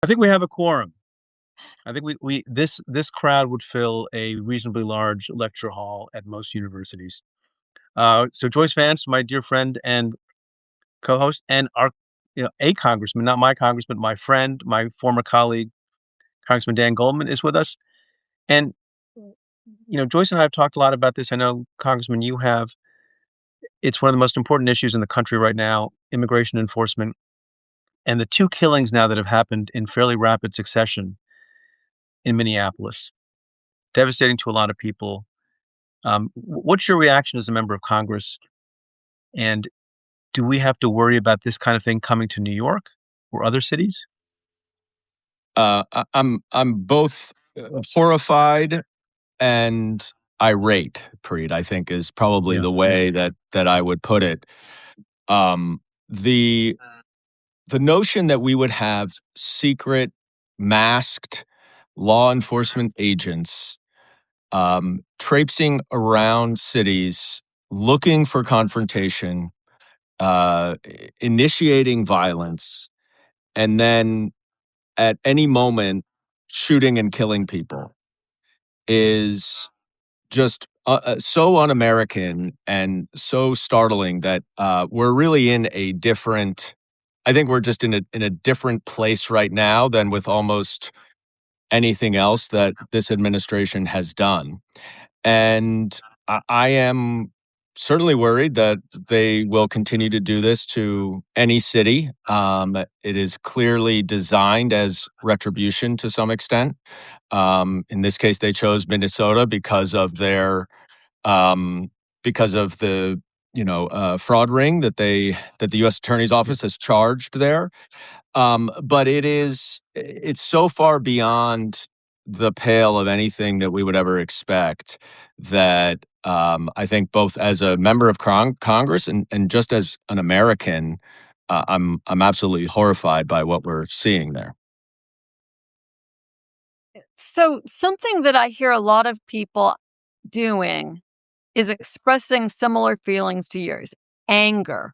I think we have a quorum. I think this crowd would fill a reasonably large lecture hall at most universities. So Joyce Vance, my dear friend and co-host, and our a congressman, not my congressman, my friend, my former colleague, Congressman Dan Goldman, is with us. And Joyce and I have talked a lot about this. I know, Congressman, you have. It's one of the most important issues in the country right now: immigration enforcement, and the two killings now that have happened in fairly rapid succession in Minneapolis, devastating to a lot of people. What's your reaction as a member of Congress? And do we have to worry about this kind of thing coming to New York or other cities? I'm both horrified and irate. Preet, I think, is probably Yeah. the way that I would put it. The notion that we would have secret, masked law enforcement agents traipsing around cities looking for confrontation, initiating violence, and then at any moment shooting and killing people is just so un-American and so startling that we're really in a different. I think we're just in a different place right now than with almost anything else that this administration has done. And I am certainly worried that they will continue to do this to any city. It is clearly designed as retribution to some extent. In this case, they chose Minnesota because of their because of the fraud ring that the U.S. Attorney's Office has charged there. But it's so far beyond the pale of anything that we would ever expect that I think both as a member of Congress and just as an American, I'm absolutely horrified by what we're seeing there. So something that I hear a lot of people doing is expressing similar feelings to yours: anger,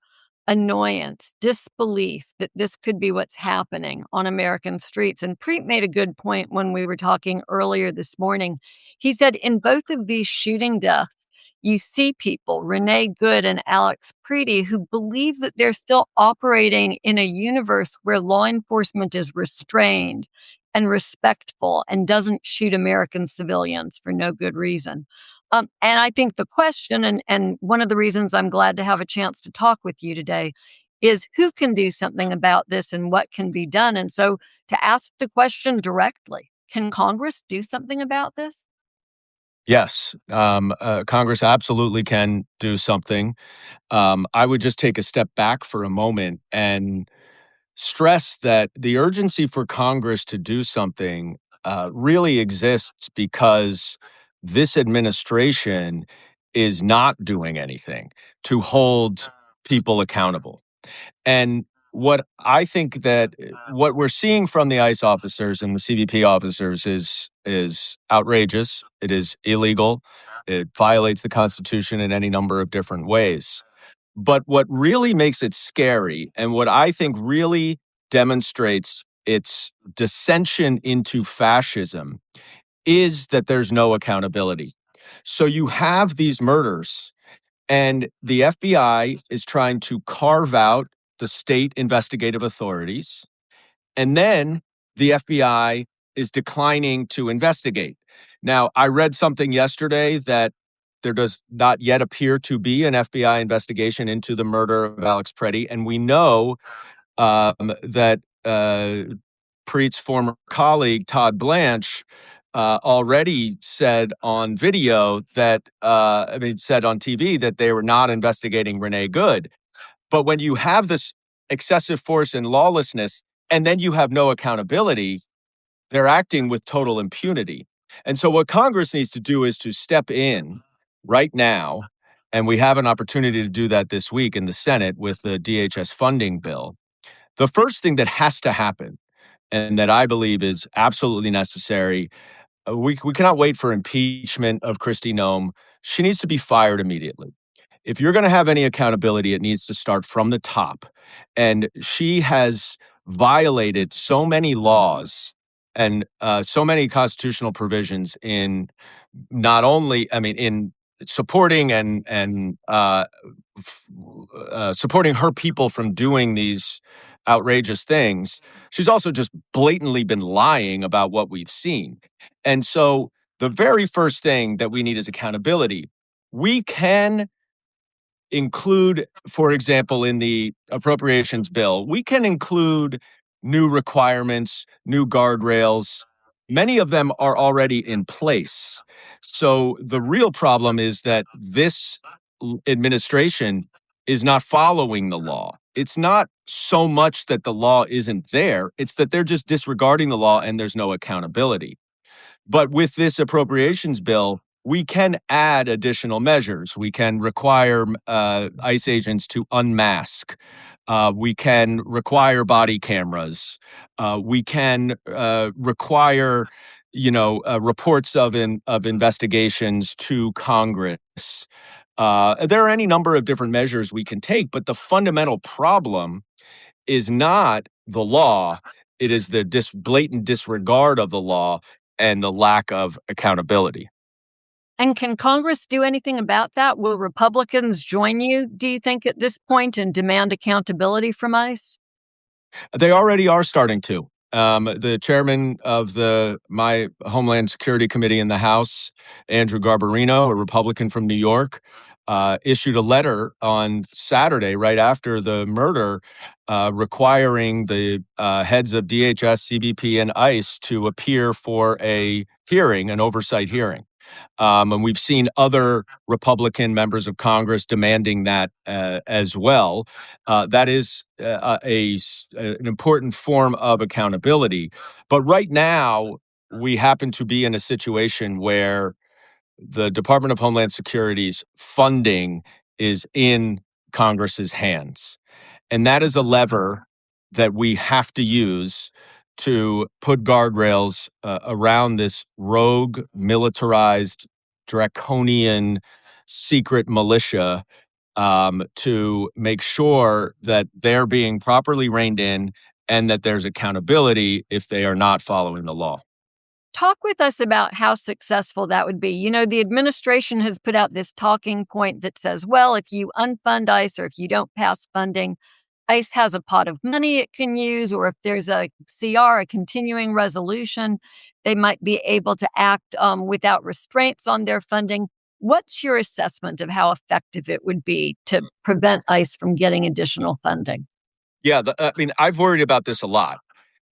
annoyance, disbelief that this could be what's happening on American streets. And Preet made a good point when we were talking earlier this morning. He said in both of these shooting deaths, you see people, Renee Good and Alex Pretti, who believe that they're still operating in a universe where law enforcement is restrained and respectful and doesn't shoot American civilians for no good reason. And I think the question, and one of the reasons I'm glad to have a chance to talk with you today, is who can do something about this and what can be done. And so to ask the question directly, can Congress do something about this? Yes, Congress absolutely can do something. I would just take a step back for a moment and stress that the urgency for Congress to do something really exists because this administration is not doing anything to hold people accountable. And what we're seeing from the ICE officers and the CBP officers is outrageous. It is illegal. It violates the Constitution in any number of different ways. But what really makes it scary, and what I think really demonstrates its dissension into fascism, is that there's no accountability. So you have these murders, and the FBI is trying to carve out the state investigative authorities, and then the FBI is declining to investigate. Now, I read something yesterday that there does not yet appear to be an FBI investigation into the murder of Alex Pretti, and we know that Preet's former colleague, Todd Blanche, already said on video that, said on TV that they were not investigating Renee Good. But when you have this excessive force and lawlessness, and then you have no accountability, they're acting with total impunity. And so what Congress needs to do is to step in right now, and we have an opportunity to do that this week in the Senate with the DHS funding bill. The first thing that has to happen, and that I believe is absolutely necessary, we cannot wait for impeachment of Kristi Noem. She needs to be fired immediately. If you're going to have any accountability, it needs to start from the top. And she has violated so many laws and so many constitutional provisions in not only, I mean, in supporting and supporting her people from doing these outrageous things. She's also just blatantly been lying about what we've seen. And so the very first thing that we need is accountability. We can include, for example, in the appropriations bill, we can include new requirements, new guardrails. Many of them are already in place. So the real problem is that this administration is not following the law. It's not so much that the law isn't there, it's that they're just disregarding the law and there's no accountability. But with this appropriations bill, we can add additional measures. We can require ICE agents to unmask. We can require body cameras. We can require, reports of investigations to Congress. There are any number of different measures we can take, but the fundamental problem is not the law. It is the blatant disregard of the law and the lack of accountability. And can Congress do anything about that? Will Republicans join you, do you think, at this point and demand accountability from ICE? They already are starting to. The chairman of my Homeland Security Committee in the House, Andrew Garbarino, a Republican from New York, issued a letter on Saturday, right after the murder, requiring the heads of DHS, CBP, and ICE to appear for a hearing, an oversight hearing. And we've seen other Republican members of Congress demanding that as well. That is an important form of accountability. But right now, we happen to be in a situation where the Department of Homeland Security's funding is in Congress's hands. And that is a lever that we have to use to put guardrails around this rogue, militarized, draconian, secret militia to make sure that they're being properly reined in and that there's accountability if they are not following the law. Talk with us about how successful that would be. You know, the administration has put out this talking point that says, well, if you unfund ICE or if you don't pass funding, ICE has a pot of money it can use, or if there's a CR, a continuing resolution, they might be able to act without restraints on their funding. What's your assessment of how effective it would be to prevent ICE from getting additional funding? Yeah, I've worried about this a lot.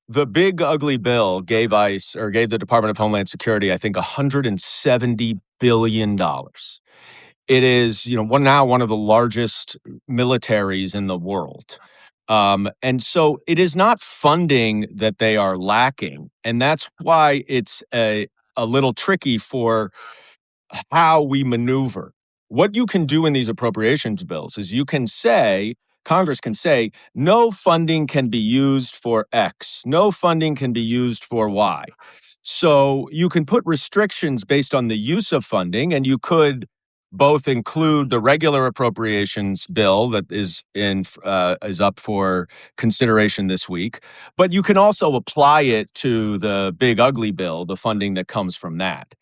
The big ugly bill gave ICE, or gave the Department of Homeland Security, I think $170 billion. It is, now one of the largest militaries in the world. And so it is not funding that they are lacking. And that's why it's a little tricky for how we maneuver. What you can do in these appropriations bills is Congress can say, no funding can be used for X, no funding can be used for Y. So you can put restrictions based on the use of funding, and you could both include the regular appropriations bill that is up for consideration this week, but you can also apply it to the big ugly bill, the funding that comes from that.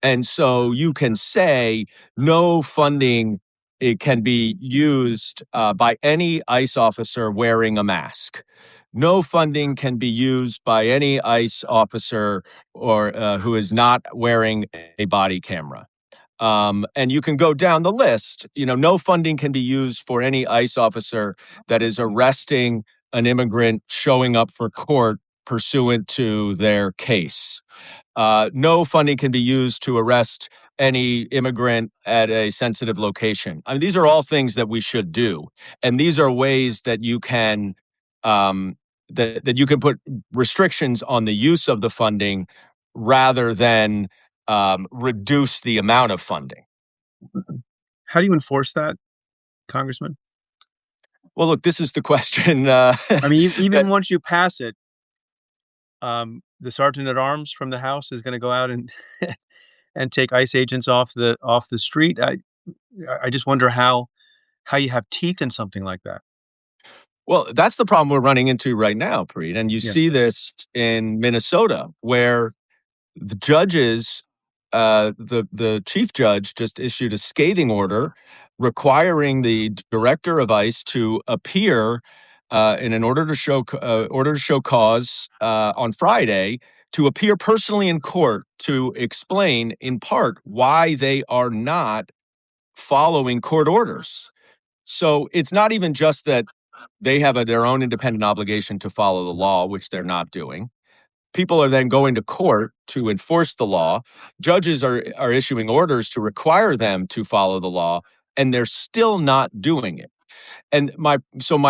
And so you can say no funding, it can be used by any ICE officer wearing a mask. No funding can be used by any ICE officer or who is not wearing a body camera. And you can go down the list. No funding can be used for any ICE officer that is arresting an immigrant showing up for court pursuant to their case. No funding can be used to arrest any immigrant at a sensitive location. I mean, these are all things that we should do, and these are ways that you can that you can put restrictions on the use of the funding rather than reduce the amount of funding. How do you enforce that, Congressman? Well, look, this is the question. I mean, even once you pass it, the sergeant at arms from the House is going to go out and and take ICE agents off the street. I just wonder how you have teeth in something like that. Well, that's the problem we're running into right now, Preet. And you Yeah. see this in Minnesota, where the judges, the chief judge just issued a scathing order requiring the director of ICE to appear in an order to show cause on Friday, to appear personally in court to explain, in part, why they are not following court orders. So it's not even just that they have their own independent obligation to follow the law, which they're not doing. People are then going to court to enforce the law. Judges are issuing orders to require them to follow the law, and they're still not doing it. And my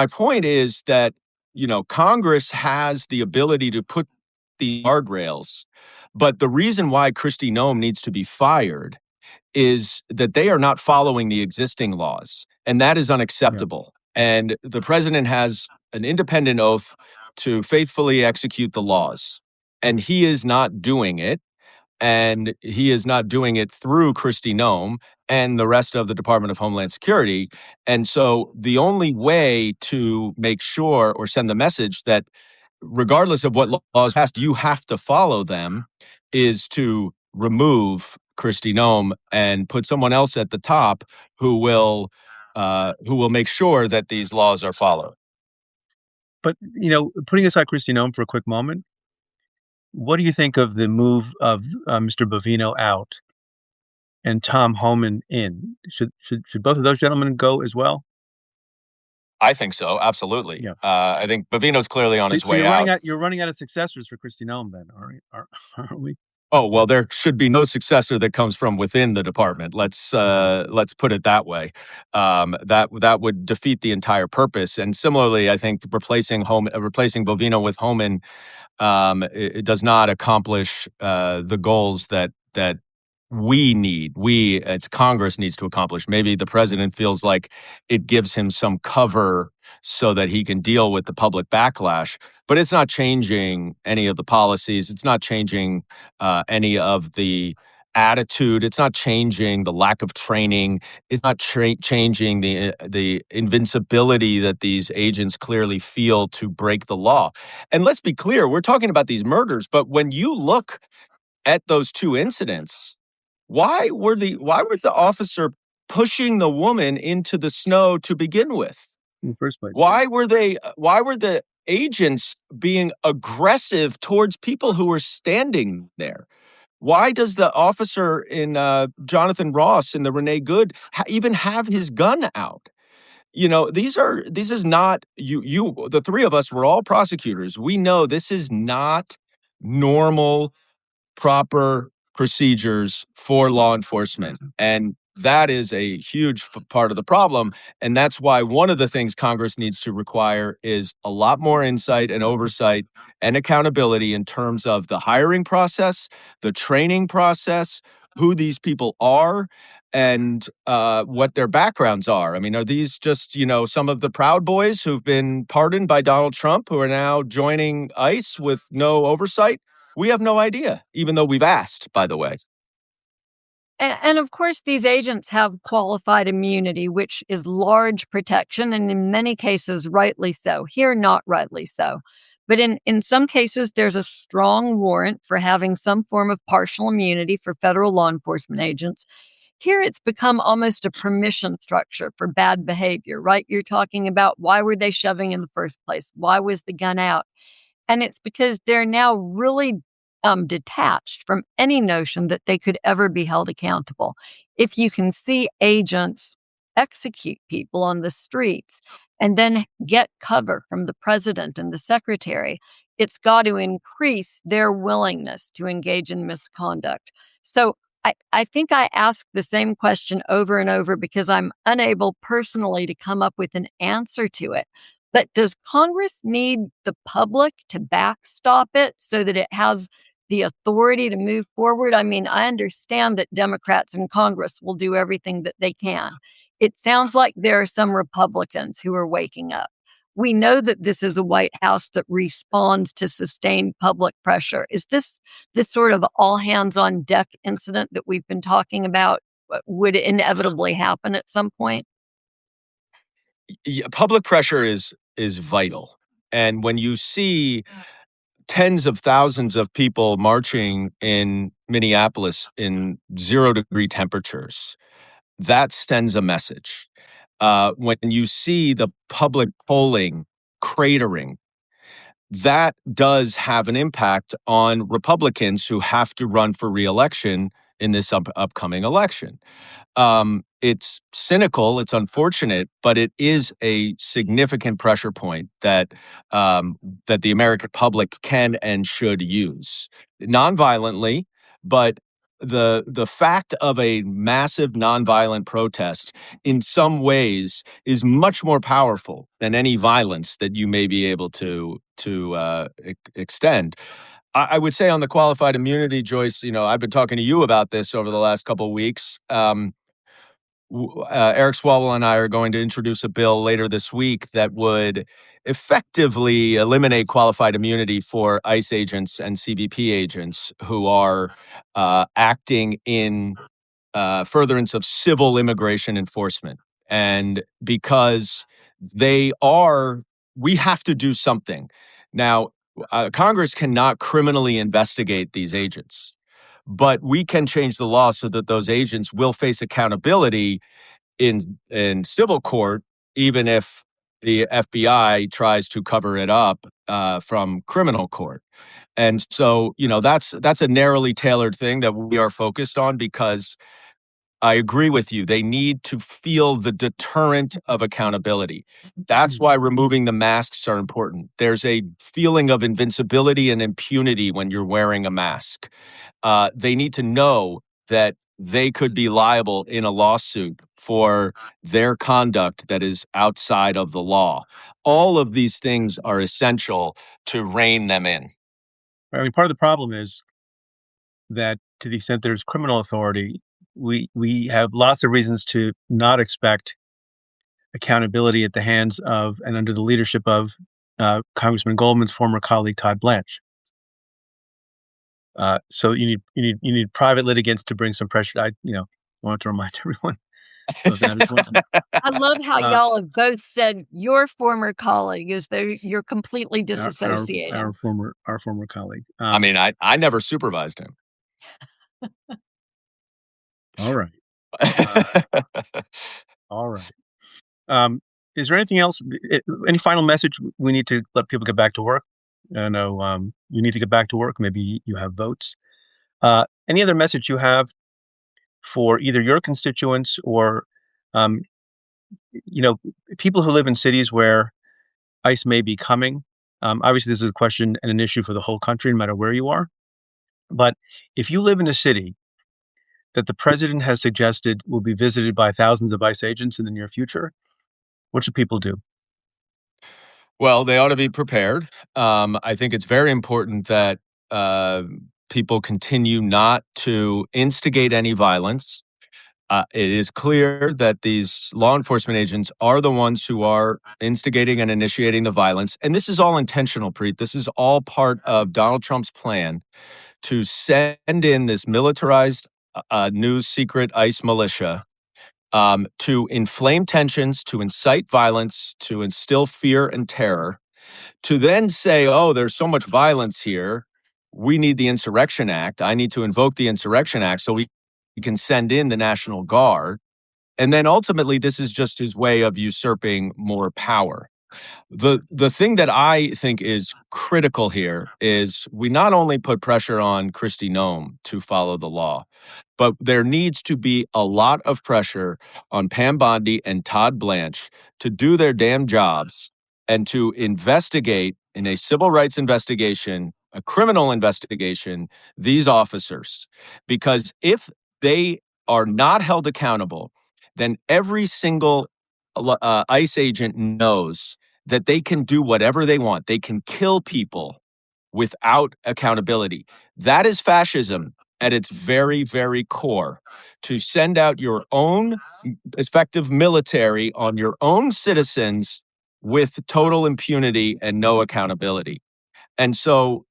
point is that, Congress has the ability to put the guardrails, but the reason why Kristi Noem needs to be fired is that they are not following the existing laws, and that is unacceptable. And the president has an independent oath to faithfully execute the laws, and he is not doing it. And he is not doing it through Kristi Noem and the rest of the Department of Homeland Security. And so the only way to make sure or send the message that regardless of what laws passed, you have to follow them, is to remove Kristi Noem and put someone else at the top who will make sure that these laws are followed. But, putting aside Kristi Noem for a quick moment, what do you think of the move of Mr. Bovino out and Tom Homan in? Should both of those gentlemen go as well? I think so, absolutely. Yeah. I think Bovino's clearly on his way out. You're running out of successors for Kristi Noem, then, aren't we? Oh, well, there should be no successor that comes from within the department. Let's put it that way. That would defeat the entire purpose. And similarly, I think replacing Bovino with Homan, it does not accomplish the goals that it's Congress needs to accomplish. Maybe the president feels like it gives him some cover so that he can deal with the public backlash, but it's not changing any of the policies. It's not changing any of the attitude. It's not changing the lack of training. It's not changing the invincibility that these agents clearly feel to break the law. And let's be clear, we're talking about these murders, but when you look at those two incidents, why were the officer pushing the woman into the snow to begin with? In the first place. Why were the agents being aggressive towards people who were standing there? Why does the officer in Jonathan Ross in the Renee Good even have his gun out? This is not you. The three of us were all prosecutors. We know this is not normal, proper procedures for law enforcement. And that is a huge part of the problem. And that's why one of the things Congress needs to require is a lot more insight and oversight and accountability in terms of the hiring process, the training process, who these people are, and what their backgrounds are. I mean, are these just, some of the Proud Boys who've been pardoned by Donald Trump who are now joining ICE with no oversight? We have no idea, even though we've asked, by the way. And of course, these agents have qualified immunity, which is large protection, and in many cases, rightly so. Here, not rightly so. But in some cases, there's a strong warrant for having some form of partial immunity for federal law enforcement agents. Here, it's become almost a permission structure for bad behavior, right? You're talking about why were they shoving in the first place? Why was the gun out? And it's because they're now really detached from any notion that they could ever be held accountable. If you can see agents execute people on the streets and then get cover from the president and the secretary, it's got to increase their willingness to engage in misconduct. So I think I ask the same question over and over because I'm unable personally to come up with an answer to it. But does Congress need the public to backstop it so that it has the authority to move forward? I mean, I understand that Democrats in Congress will do everything that they can. It sounds like there are some Republicans who are waking up. We know that this is a White House that responds to sustained public pressure. Is this sort of all hands on deck incident that we've been talking about would inevitably happen at some point? Yeah, public pressure is is vital. And when you see tens of thousands of people marching in Minneapolis in 0-degree temperatures, that sends a message. When you see the public polling cratering, that does have an impact on Republicans who have to run for reelection in this upcoming election. It's cynical, it's unfortunate, but it is a significant pressure point that that the American public can and should use nonviolently. But the fact of a massive nonviolent protest, in some ways, is much more powerful than any violence that you may be able to extend. I would say on the qualified immunity, Joyce, I've been talking to you about this over the last couple of weeks. Eric Swalwell and I are going to introduce a bill later this week that would effectively eliminate qualified immunity for ICE agents and CBP agents who are acting in furtherance of civil immigration enforcement. And because we have to do something. Now, Congress cannot criminally investigate these agents, but we can change the law so that those agents will face accountability in civil court, even if the FBI tries to cover it up from criminal court. And so, that's a narrowly tailored thing that we are focused on, because I agree with you. They need to feel the deterrent of accountability. That's why removing the masks are important. There's a feeling of invincibility and impunity when you're wearing a mask. They need to know that they could be liable in a lawsuit for their conduct that is outside of the law. All of these things are essential to rein them in. I mean, part of the problem is that to the extent there's criminal authority, we have lots of reasons to not expect accountability at the hands of and under the leadership of Congressman Goldman's former colleague Todd Blanche. So you need private litigants to bring some pressure. I want to remind everyone of that as well. I love how y'all have both said your former colleague, as though you're completely disassociating. Our former colleague. I mean, I never supervised him. All right. All right. Is there anything else? Any final message? We need to let people get back to work. I know you need to get back to work. Maybe you have votes. Any other message you have for either your constituents or, people who live in cities where ICE may be coming? Obviously, this is a question and an issue for the whole country, no matter where you are. But if you live in a city that the president has suggested will be visited by thousands of ICE agents in the near future, what should people do? Well, they ought to be prepared. I think it's very important that people continue not to instigate any violence. It is clear that these law enforcement agents are the ones who are instigating and initiating the violence. And this is all intentional, Preet. This is all part of Donald Trump's plan to send in this militarized new secret ICE militia to inflame tensions, to incite violence, to instill fear and terror, to then say, oh, there's so much violence here, we need the Insurrection Act. I need to invoke the Insurrection Act so we can send in the National Guard. And then ultimately, this is just his way of usurping more power. The thing that I think is critical here is we not only put pressure on Kristi Noem to follow the law, but there needs to be a lot of pressure on Pam Bondi and Todd Blanche to do their damn jobs and to investigate in a civil rights investigation, a criminal investigation, these officers. Because if they are not held accountable, then every single ICE agent knows that they can do whatever they want. They can kill people without accountability. That is fascism at its very, very core. To send out your own effective military on your own citizens with total impunity and no accountability. And so,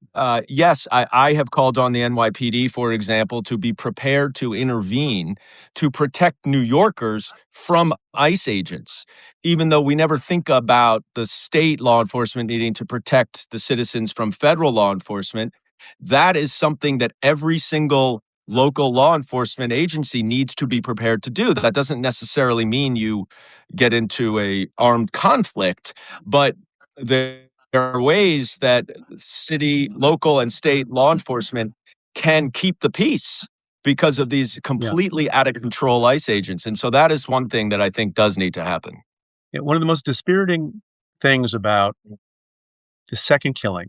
yes, I have called on the NYPD, for example, to be prepared to intervene to protect New Yorkers from ICE agents, even though we never think about the state law enforcement needing to protect the citizens from federal law enforcement. That is something that every single local law enforcement agency needs to be prepared to do. That doesn't necessarily mean you get into a armed conflict, but there are ways that city, local, and state law enforcement can keep the peace because of these completely out of control ICE agents. And so that is one thing that I think does need to happen. Yeah, one of the most dispiriting things about the second killing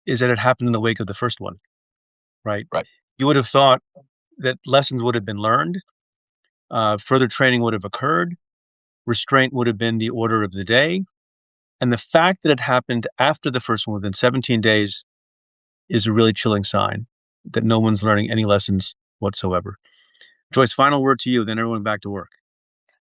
is that it happened in the wake of the first one, right? Right. You would have thought that lessons would have been learned, further training would have occurred, restraint would have been the order of the day. And the fact that it happened after the first one within 17 days is a really chilling sign that no one's learning any lessons whatsoever. Joyce, final word to you, then everyone back to work.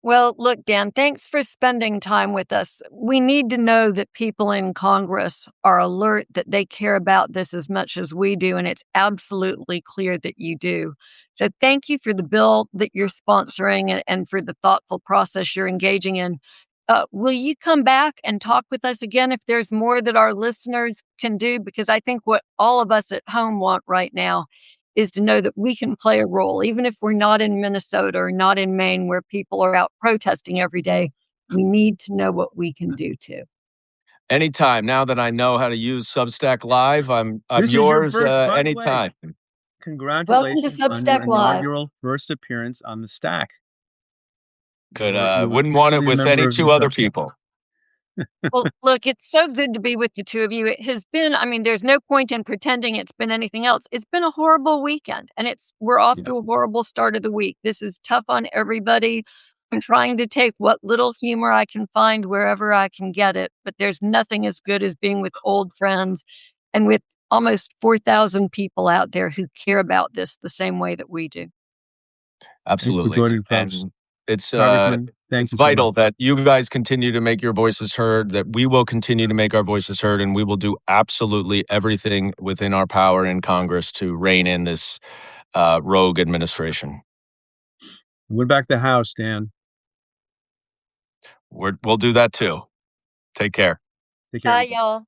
Well, look, Dan, thanks for spending time with us. We need to know that people in Congress are alert, that they care about this as much as we do, and it's absolutely clear that you do. So thank you for the bill that you're sponsoring and for the thoughtful process you're engaging in. Will you come back and talk with us again if there's more that our listeners can do? Because I think what all of us at home want right now is to know that we can play a role, even if we're not in Minnesota or not in Maine where people are out protesting every day. We need to know what we can do too. Anytime. Now that I know how to use Substack Live, I'm This is your yours first, by the way. anytime. Congratulations Welcome to on your Substack Live. inaugural first appearance on the stack. Wouldn't want it with any two other people. Well, look, it's so good to be with the two of you. It has been, I mean, there's no point in pretending it's been anything else. It's been a horrible weekend, and we're off to a horrible start of the week. This is tough on everybody. I'm trying to take what little humor I can find wherever I can get it, but there's nothing as good as being with old friends and with almost 4,000 people out there who care about this the same way that we do. Absolutely. Thanks for joining, folks. And it's Congressman, thanks it's vital that you guys continue to make your voices heard, that we will continue to make our voices heard, and we will do absolutely everything within our power in Congress to rein in this rogue administration. Win back the House, Dan. We'll do that too. Take care. Take care. Bye, y'all.